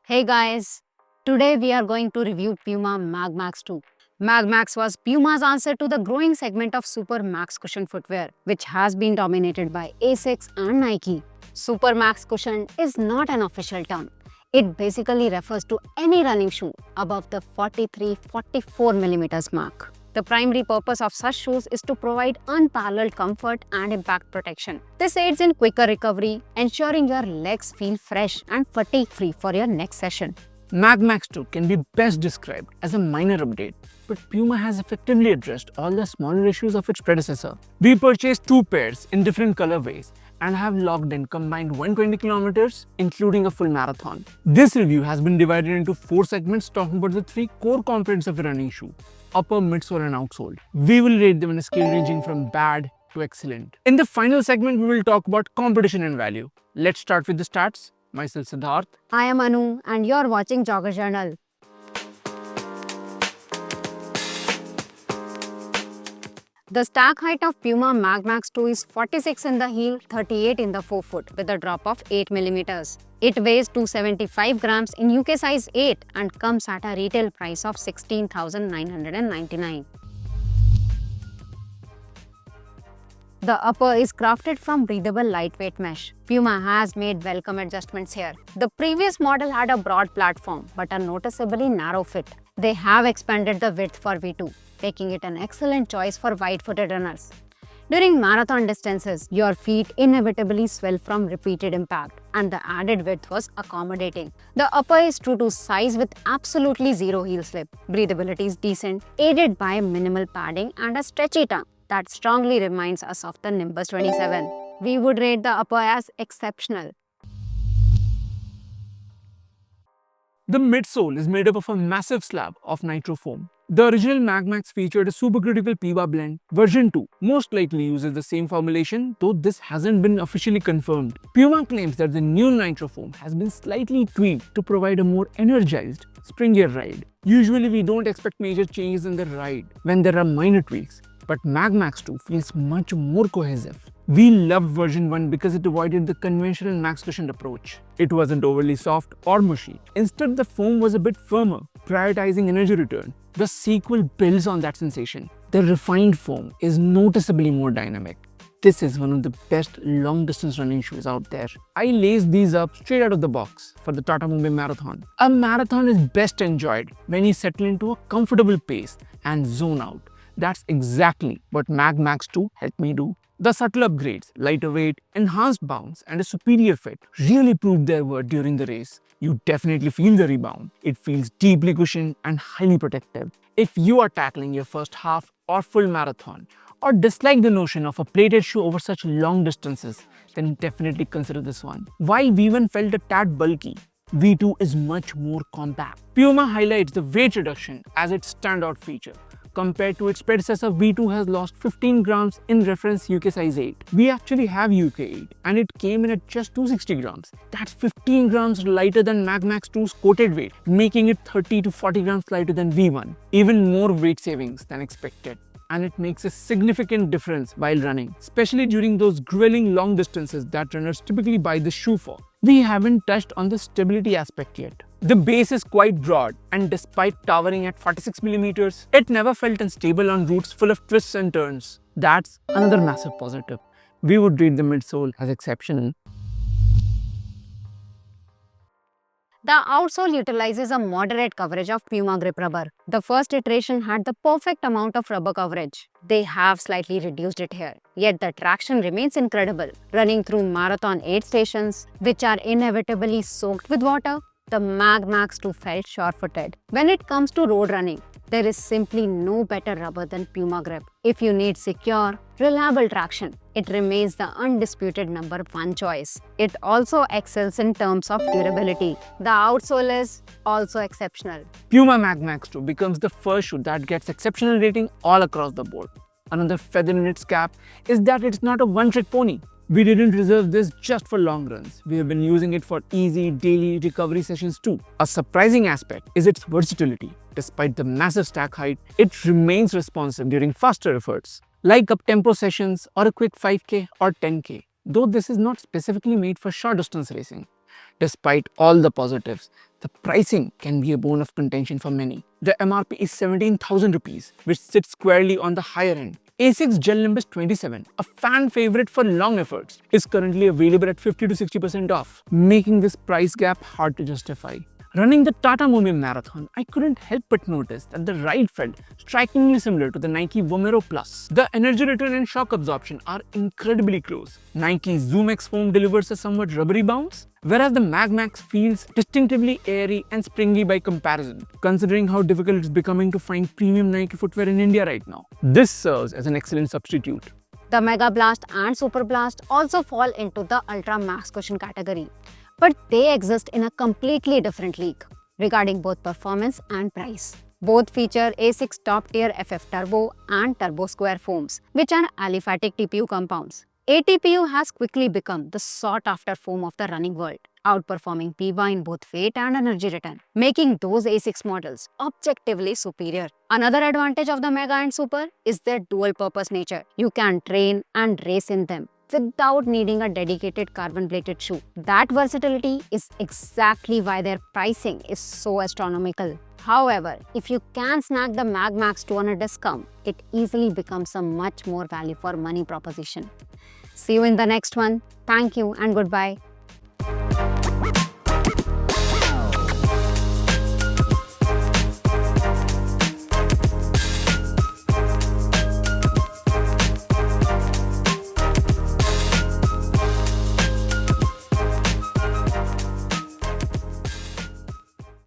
Hey guys, today we are going to review Puma MAGMAX 2. MAGMAX was Puma's answer to the growing segment of Super Max cushion footwear, which has been dominated by Asics and Nike. Super Max cushion is not an official term. It basically refers to any running shoe above the 43-44 millimeters mark. The primary purpose of such shoes is to provide unparalleled comfort and impact protection. This aids in quicker recovery, ensuring your legs feel fresh and fatigue-free for your next session. MAGMAX 2 can be best described as a minor update, but Puma has effectively addressed all the smaller issues of its predecessor. We purchased two pairs in different colorways and have logged in combined 120 kilometers, including a full marathon. This review has been divided into 4 segments talking about the 3 core components of a running shoe: upper, midsole and outsole. We will rate them on a scale ranging from bad to excellent. In the final segment, we will talk about competition and value. Let's start with the stats. Myself Siddharth. I am Anu and you're watching Jogger Journal. The stack height of Puma MAGMAX 2 is 46 in the heel, 38 in the forefoot with a drop of 8 mm. It weighs 275 grams in UK size 8 and comes at a retail price of 16,999. The upper is crafted from breathable lightweight mesh. Puma has made welcome adjustments here. The previous model had a broad platform but a noticeably narrow fit. They have expanded the width for V2, making it an excellent choice for wide-footed runners. During marathon distances, your feet inevitably swell from repeated impact, and the added width was accommodating. The upper is true to size with absolutely zero heel slip. Breathability is decent, aided by minimal padding and a stretchy tongue that strongly reminds us of the Nimbus 27. We would rate the upper as exceptional. The midsole is made up of a massive slab of Nitro foam. The original MAGMAX featured a supercritical PIBA blend. Version 2 most likely uses the same formulation, though this hasn't been officially confirmed. Puma claims that the new Nitro foam has been slightly tweaked to provide a more energized, springier ride. Usually we don't expect major changes in the ride when there are minor tweaks, but MAGMAX 2 feels much more cohesive. We loved version 1 because it avoided the conventional max cushioned approach. It wasn't overly soft or mushy. Instead, the foam was a bit firmer, prioritizing energy return. The sequel builds on that sensation. The refined foam is noticeably more dynamic. This is one of the best long-distance running shoes out there. I laced these up straight out of the box for the Tata Mumbai Marathon. A marathon is best enjoyed when you settle into a comfortable pace and zone out. That's exactly what MAGMAX 2 helped me do. The subtle upgrades, lighter weight, enhanced bounce, and a superior fit really proved their worth during the race. You definitely feel the rebound. It feels deeply cushioned and highly protective. If you are tackling your first half or full marathon, or dislike the notion of a plated shoe over such long distances, then definitely consider this one. While V1 felt a tad bulky, V2 is much more compact. Puma highlights the weight reduction as its standout feature. Compared to its predecessor, V2 has lost 15 grams in reference UK size 8. We actually have UK 8 and it came in at just 260 grams. That's 15 grams lighter than MAGMAX 2's quoted weight, making it 30 to 40 grams lighter than V1. Even more weight savings than expected. And it makes a significant difference while running, especially during those grueling long distances that runners typically buy the shoe for. We haven't touched on the stability aspect yet. The base is quite broad, and despite towering at 46 millimeters, it never felt unstable on routes full of twists and turns. That's another massive positive. We would rate the midsole as exceptional. The outsole utilizes a moderate coverage of Puma grip rubber. The first iteration had the perfect amount of rubber coverage. They have slightly reduced it here, yet the traction remains incredible. Running through marathon aid stations, which are inevitably soaked with water, the MAGMAX 2 felt sure-footed. When it comes to road running, there is simply no better rubber than Puma grip. If you need secure, reliable traction, it remains the undisputed #1 choice. It also excels in terms of durability. The outsole is also exceptional. Puma MAGMAX 2 becomes the first shoe that gets exceptional rating all across the board. Another feather in its cap is that it's not a one-trick pony. We didn't reserve this just for long runs. We have been using it for easy daily recovery sessions too. A surprising aspect is its versatility. Despite the massive stack height, it remains responsive during faster efforts, like up-tempo sessions or a quick 5K or 10K, though this is not specifically made for short distance racing. Despite all the positives, the pricing can be a bone of contention for many. The MRP is 17,000 rupees, which sits squarely on the higher end. A6 Gel Nimbus 27, a fan favorite for long efforts, is currently available at 50 to 60% off, making this price gap hard to justify. Running the Tata Mumbai Marathon, I couldn't help but notice that the ride felt strikingly similar to the Nike Vomero Plus. The energy return and shock absorption are incredibly close. Nike's Zoom X foam delivers a somewhat rubbery bounce, whereas the MAGMAX feels distinctively airy and springy by comparison, considering how difficult it's becoming to find premium Nike footwear in India right now. This serves as an excellent substitute. The Mega Blast and Super Blast also fall into the Ultra Max Cushion category, but they exist in a completely different league regarding both performance and price. Both feature A6 top-tier FF Turbo and Turbo Square foams, which are aliphatic TPU compounds. ATPU has quickly become the sought-after foam of the running world, outperforming PIBA in both weight and energy return, making those A6 models objectively superior. Another advantage of the Mega and Super is their dual-purpose nature. You can train and race in them without needing a dedicated carbon-plated shoe. That versatility is exactly why their pricing is so astronomical. However, if you can snag the MAGMAX 2 on a discount, it easily becomes a much more value for money proposition. See you in the next one. Thank you and goodbye.